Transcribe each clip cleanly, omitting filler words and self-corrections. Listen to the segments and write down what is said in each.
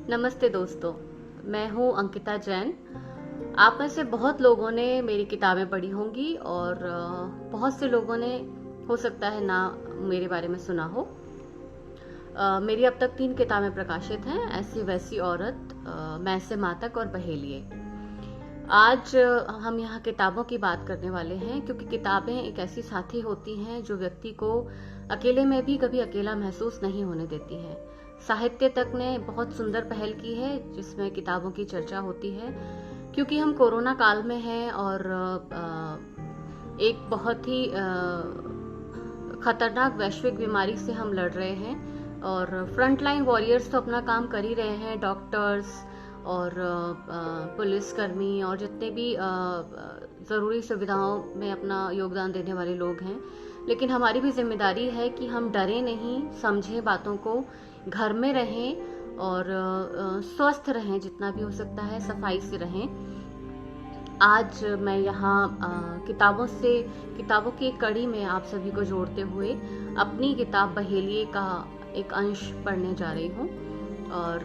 नमस्ते दोस्तों, मैं हूँ अंकिता जैन। आप में से बहुत लोगों ने मेरी किताबें पढ़ी होंगी और बहुत से लोगों ने हो सकता है ना मेरे बारे में सुना हो। मेरी अब तक 3 किताबें प्रकाशित हैं, ऐसी वैसी औरत, मैं से मातक और बहेलिए। आज हम यहाँ किताबों की बात करने वाले हैं क्योंकि किताबें एक ऐसी साथी होती हैं जो व्यक्ति को अकेले में भी कभी अकेला महसूस नहीं होने देती हैं। साहित्य तक ने बहुत सुंदर पहल की है जिसमें किताबों की चर्चा होती है, क्योंकि हम कोरोना काल में हैं और एक बहुत ही खतरनाक वैश्विक बीमारी से हम लड़ रहे हैं और फ्रंटलाइन वॉरियर्स तो अपना काम कर ही रहे हैं, डॉक्टर्स और पुलिसकर्मी और जितने भी ज़रूरी सुविधाओं में अपना योगदान देने वाले लोग हैं। लेकिन हमारी भी जिम्मेदारी है कि हम डरे नहीं, समझें बातों को, घर में रहें और स्वस्थ रहें, जितना भी हो सकता है सफाई से रहें। आज मैं यहाँ किताबों की एक कड़ी में आप सभी को जोड़ते हुए अपनी किताब बहेलिए का एक अंश पढ़ने जा रही हूँ। और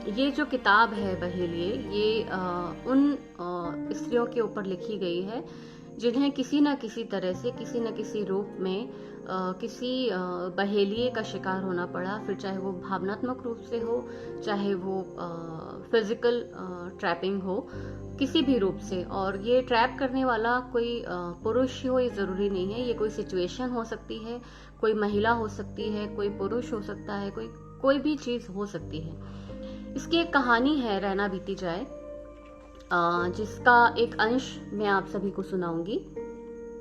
ये जो किताब है बहेलिए, ये उन स्त्रियों के ऊपर लिखी गई है जिन्हें किसी न किसी तरह से, किसी न किसी रूप में किसी बहेलिए का शिकार होना पड़ा, फिर चाहे वो भावनात्मक रूप से हो, चाहे वो फिजिकल ट्रैपिंग हो, किसी भी रूप से। और ये ट्रैप करने वाला कोई पुरुष ही हो ये जरूरी नहीं है, ये कोई सिचुएशन हो सकती है, कोई महिला हो सकती है, कोई पुरुष हो सकता है, कोई भी चीज हो सकती है। इसकी एक कहानी है रहना बीती जाए, जिसका एक अंश मैं आप सभी को सुनाऊंगी।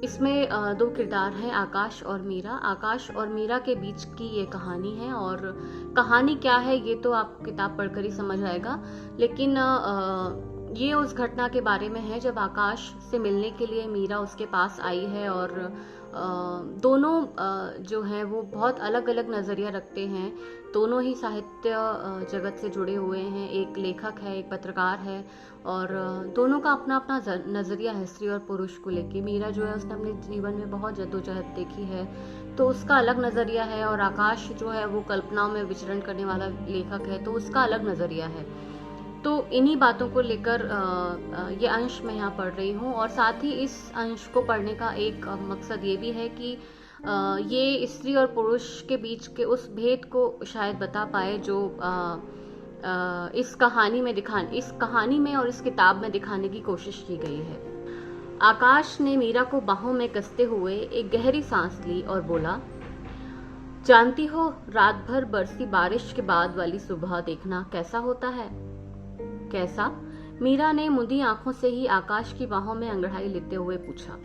इसमें 2 किरदार हैं, आकाश और मीरा। आकाश और मीरा के बीच की ये कहानी है और कहानी क्या है ये तो आप किताब पढ़कर ही समझ आएगा। लेकिन ये उस घटना के बारे में है जब आकाश से मिलने के लिए मीरा उसके पास आई है और दोनों जो हैं वो बहुत अलग अलग नज़रिया रखते हैं। दोनों ही साहित्य जगत से जुड़े हुए हैं, एक लेखक है, एक पत्रकार है और दोनों का अपना अपना नज़रिया है स्त्री और पुरुष को लेके। मीरा जो है उसने अपने जीवन में बहुत जद्दोजहद देखी है तो उसका अलग नज़रिया है, और आकाश जो है वो कल्पनाओं में विचरण करने वाला लेखक है तो उसका अलग नज़रिया है। तो इन्हीं बातों को लेकर ये अंश मैं यहाँ पढ़ रही हूँ। और साथ ही इस अंश को पढ़ने का एक मकसद ये भी है कि ये स्त्री और पुरुष के बीच के उस भेद को शायद बता पाए जो इस कहानी में और इस किताब में दिखाने की कोशिश की गई है। आकाश ने मीरा को बाहों में कसते हुए एक गहरी सांस ली और बोला, जानती हो, रात भर बरसी बारिश के बाद वाली सुबह देखना कैसा होता है? कैसा? मीरा ने मुंदी आंखों से ही आकाश की बाहों में अंगड़ाई लेते हुए पूछा।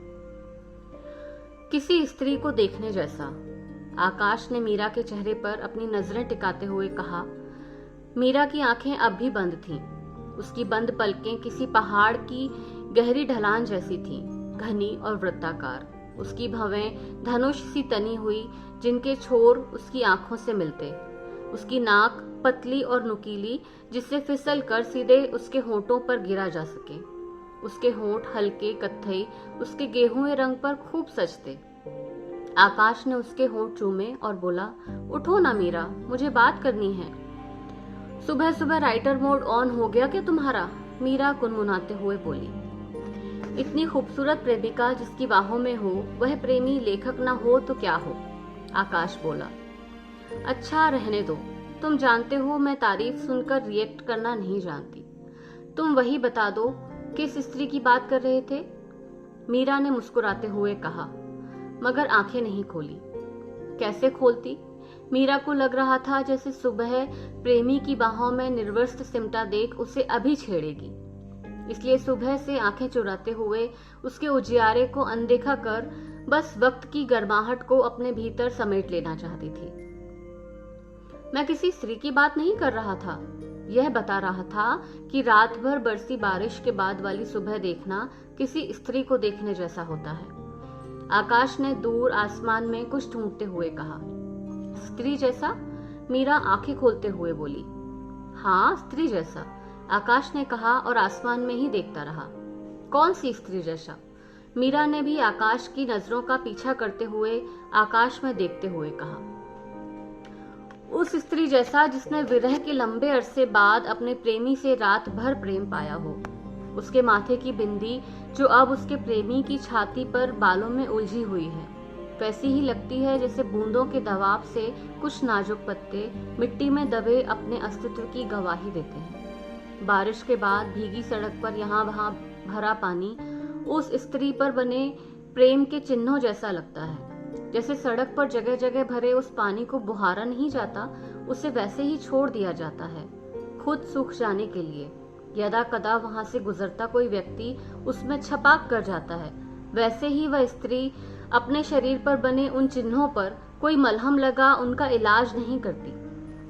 किसी स्त्री को देखने जैसा, आकाश ने मीरा के चेहरे पर अपनी नजरें टिकाते हुए कहा। मीरा की आंखें अब भी बंद थीं। उसकी बंद पलकें किसी पहाड़ की गहरी ढलान जैसी थीं, घनी और वृत्ताकार। उसकी भवें धनुष सी तनी हुई जिनके छोर उसकी आंखों से मिलते। उसकी नाक पतली और नुकीली जिससे फिसल कर सीधे उसके होठों पर गिरा जा सके। उसके होठ हल्के कत्थई उसके गेहूं रंग पर खूब सजते। आकाश ने उसके होठ चूमे और बोला, उठो ना मीरा, मुझे बात करनी है। सुबह सुबह राइटर मोड ऑन हो गया क्या तुम्हारा? मीरा गुनगुनाते हुए बोली। इतनी खूबसूरत प्रेमिका जिसकी बाहों में हो, वह प्रेमी लेखक ना हो तो क्या हो? आकाश बोला। अच्छा रहने दो, तुम जानते हो मैं तारीफ सुनकर रिएक्ट करना नहीं जानती। तुम वही बता दो किस स्त्री की बात कर रहे थे? मीरा ने मुस्कुराते हुए कहा, मगर आंखें नहीं खोली। कैसे खोलती? मीरा को लग रहा था जैसे सुबह प्रेमी की बाहों में निर्वस्त्र सिमटा देख उसे अभी छेड़ेगी, इसलिए सुबह से आंखें चुराते हुए उसके उजियारे को अनदेखा कर बस वक्त की गर्माहट को अपने भीतर समेट लेना चाहती थी। मैं किसी स्त्री की बात नहीं कर रहा था, यह बता रहा था कि रात भर बरसी बारिश के बाद वाली सुबह देखना किसी स्त्री को देखने जैसा होता है। आकाश ने दूर आसमान में कुछ ढूंढते हुए कहा। स्त्री जैसा? मीरा आंखें खोलते हुए बोली। हाँ, स्त्री जैसा, आकाश ने कहा और आसमान में ही देखता रहा। कौन सी स्त्री जैसा? मीरा ने भी आकाश की नजरों का पीछा करते हुए आकाश में देखते हुए कहा। उस स्त्री जैसा जिसने विरह के लंबे अरसे बाद अपने प्रेमी से रात भर प्रेम पाया हो। उसके माथे की बिंदी जो अब उसके प्रेमी की छाती पर बालों में उलझी हुई है, वैसी ही लगती है जैसे बूंदों के दबाव से कुछ नाजुक पत्ते मिट्टी में दबे अपने अस्तित्व की गवाही देते हैं। बारिश के बाद भीगी सड़क पर यहाँ वहाँ भरा पानी उस स्त्री पर बने प्रेम के चिन्हों जैसा लगता है। जैसे सड़क पर जगह जगह भरे उस पानी को बुहारा नहीं जाता, उसे वैसे ही छोड़ दिया जाता है, खुद सूख जाने के लिए। यदा कदा वहां से गुजरता कोई व्यक्ति उसमें छपाक कर जाता है, वैसे ही वह स्त्री अपने शरीर पर बने उन चिन्हों पर कोई मलहम लगा उनका इलाज नहीं करती।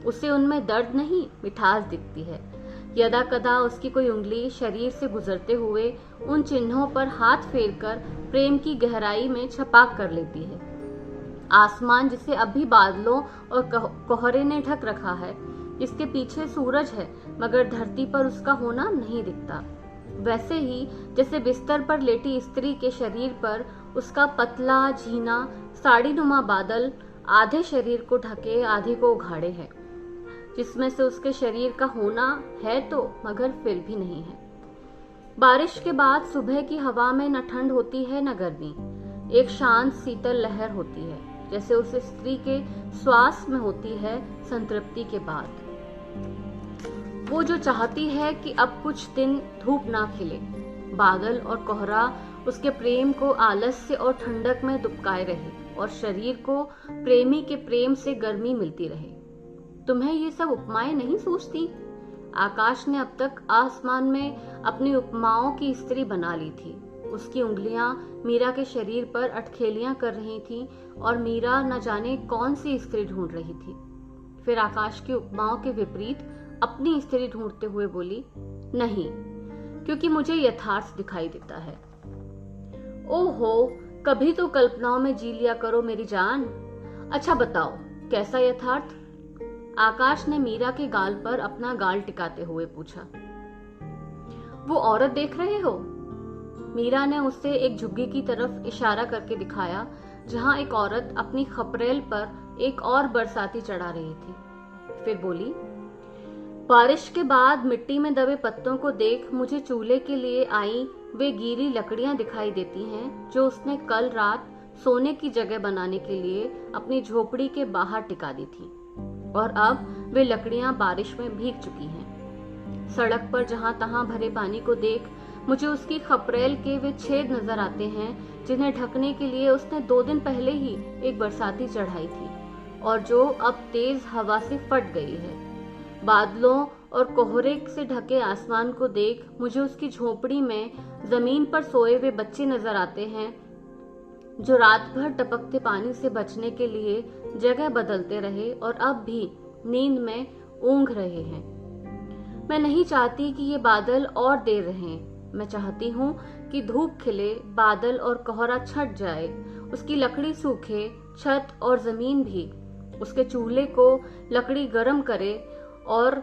उसे उनमें दर्द नहीं, मिठास दिखती है। यदा कदा उसकी कोई उंगली शरीर से गुजरते हुए उन चिन्हों पर हाथ फेरकर प्रेम की गहराई में छपाक कर लेती है। आसमान जिसे अभी बादलों और कोहरे ने ढक रखा है, इसके पीछे सूरज है मगर धरती पर उसका होना नहीं दिखता। वैसे ही जैसे बिस्तर पर लेटी स्त्री के शरीर पर उसका पतला झीना साड़ीनुमा बादल आधे शरीर को ढके आधे को उघाड़े है, जिसमें से उसके शरीर का होना है तो मगर फिर भी नहीं है। बारिश के बाद सुबह की हवा में न ठंड होती है न गर्मी, एक शांत शीतल लहर होती है, जैसे उस स्त्री के श्वास में होती है संतृप्ति के बाद। वो जो चाहती है कि अब कुछ दिन धूप ना खिले, बादल और कोहरा उसके प्रेम को आलस्य और ठंडक में दुबकाए रहे और शरीर को प्रेमी के प्रेम से गर्मी मिलती रहे। तुम्हें ये सब उपमाएं नहीं सूझती? आकाश ने अब तक आसमान में अपनी उपमाओं की स्त्री बना ली थी। उसकी उंगलियां मीरा के शरीर पर अटखेलियां कर रही थीं और मीरा न जाने कौन सी स्त्री ढूंढ रही थी। फिर आकाश की उपमाओं के विपरीत अपनी स्त्री ढूंढते हुए बोली, नहीं, क्योंकि मुझे यथार्थ दिखाई देता है। ओहो, कभी तो कल्पनाओं में जी लिया करो मेरी जान। अच्छा बताओ, कैसा यथार्थ? आकाश ने मीरा के गाल पर अपना गाल टिकाते हुए पूछा। वो औरत देख रहे हो? मीरा ने उसे एक झुग्गी की तरफ इशारा करके दिखाया, जहां एक औरत अपनी खपरेल पर एक और बरसाती चढ़ा रही थी। फिर बोली, बारिश के बाद मिट्टी में दबे पत्तों को देख मुझे चूल्हे के लिए आई वे गीली लकड़ियां दिखाई देती हैं जो उसने कल रात सोने की जगह बनाने के लिए अपनी झोपड़ी के बाहर टिका दी थी, और अब वे लकड़ियां बारिश में भीग चुकी हैं। सड़क पर जहां तहां भरे पानी को देख मुझे उसकी खपरेल के वे छेद नजर आते हैं जिन्हें ढकने के लिए उसने 2 दिन पहले ही एक बरसाती चढ़ाई थी और जो अब तेज हवा से फट गई है। बादलों और कोहरे से ढके आसमान को देख मुझे उसकी झोपड़ी में जमीन पर सोए हुए बच्चे नजर आते हैं जो रात भर टपकते पानी से बचने के लिए जगह बदलते रहे और अब भी नींद में ऊँघ रहे हैं। मैं नहीं चाहती कि ये बादल और देर रहें। मैं चाहती हूँ कि धूप खिले, बादल और कोहरा छट जाए, उसकी लकड़ी सूखे, छत और जमीन भी उसके चूल्हे को लकड़ी गर्म करे और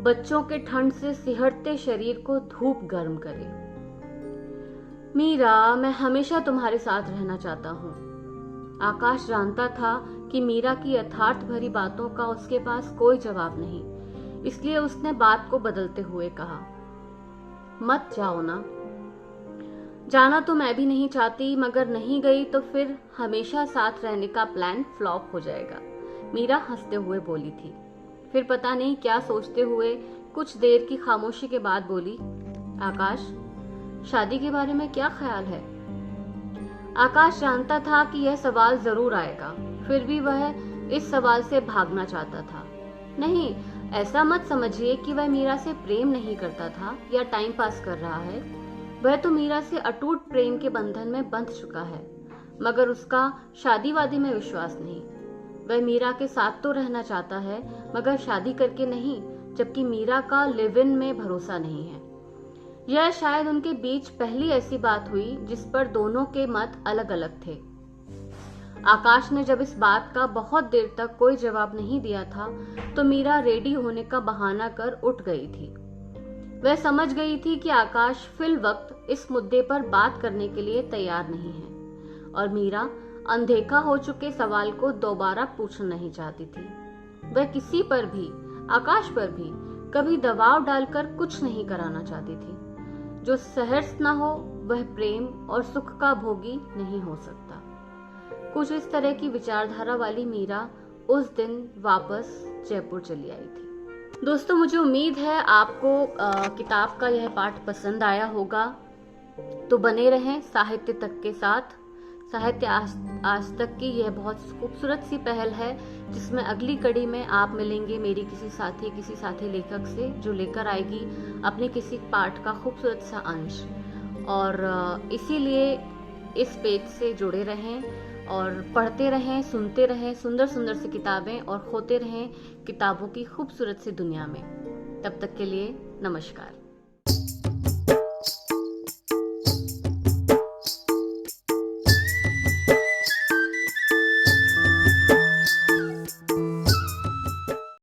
बच्चों के ठंड से सिहरते शरीर को धूप गर्म करे। मीरा, मैं हमेशा तुम्हारे साथ रहना चाहता हूँ। आकाश जानता था कि मीरा की यथार्थ भरी बातों का उसके पास कोई जवाब नहीं, इसलिए उसने बात को बदलते हुए कहा, मत जाओ ना। जाना तो मैं भी नहीं चाहती, मगर नहीं गई तो फिर हमेशा साथ रहने का प्लान फ्लॉप हो जाएगा, मीरा हंसते हुए बोली थी। फिर पता नहीं क्या सोचते हुए कुछ देर की खामोशी के बाद बोली, आकाश, शादी के बारे में क्या ख्याल है? आकाश जानता था कि यह सवाल जरूर आएगा, फिर भी वह इस सवाल से भागना चाहता था। नहीं, ऐसा मत समझिए कि वह मीरा से प्रेम नहीं करता था या टाइम पास कर रहा है। वह तो मीरा से अटूट प्रेम के बंधन में बंध चुका है, मगर उसका शादी वादी में विश्वास नहीं। वह मीरा के साथ तो रहना चाहता है, मगर शादी करके नहीं, जबकि मीरा का लिव इन में भरोसा नहीं है। यह शायद उनके बीच पहली ऐसी बात हुई जिस पर दोनों के मत अलग अलग थे। आकाश ने जब इस बात का बहुत देर तक कोई जवाब नहीं दिया था तो मीरा रेडी होने का बहाना कर उठ गई थी। वह समझ गई थी कि आकाश फिल वक्त इस मुद्दे पर बात करने के लिए तैयार नहीं है और मीरा अनदेखा हो चुके सवाल को दोबारा पूछना नहीं चाहती थी। वह किसी पर भी, आकाश पर भी कभी दबाव डालकर कुछ नहीं कराना चाहती थी। जो सहर्ष न हो वह प्रेम और सुख का भोगी नहीं हो सकता। कुछ इस तरह की विचारधारा वाली मीरा उस दिन वापस जयपुर चली आई थी। दोस्तों, मुझे उम्मीद है आपको किताब का यह पाठ पसंद आया होगा। तो बने रहें साहित्य तक के साथ। साहित्य आज तक की यह बहुत खूबसूरत सी पहल है, जिसमें अगली कड़ी में आप मिलेंगे मेरी किसी साथी लेखक से, जो लेकर आएगी अपने किसी पाठ का खूबसूरत सा अंश। और इसीलिए इस पेज से जुड़े रहें और पढ़ते रहें, सुनते रहें सुंदर सुंदर सी किताबें, और खोते रहें किताबों की खूबसूरत सी दुनिया में। तब तक के लिए नमस्कार।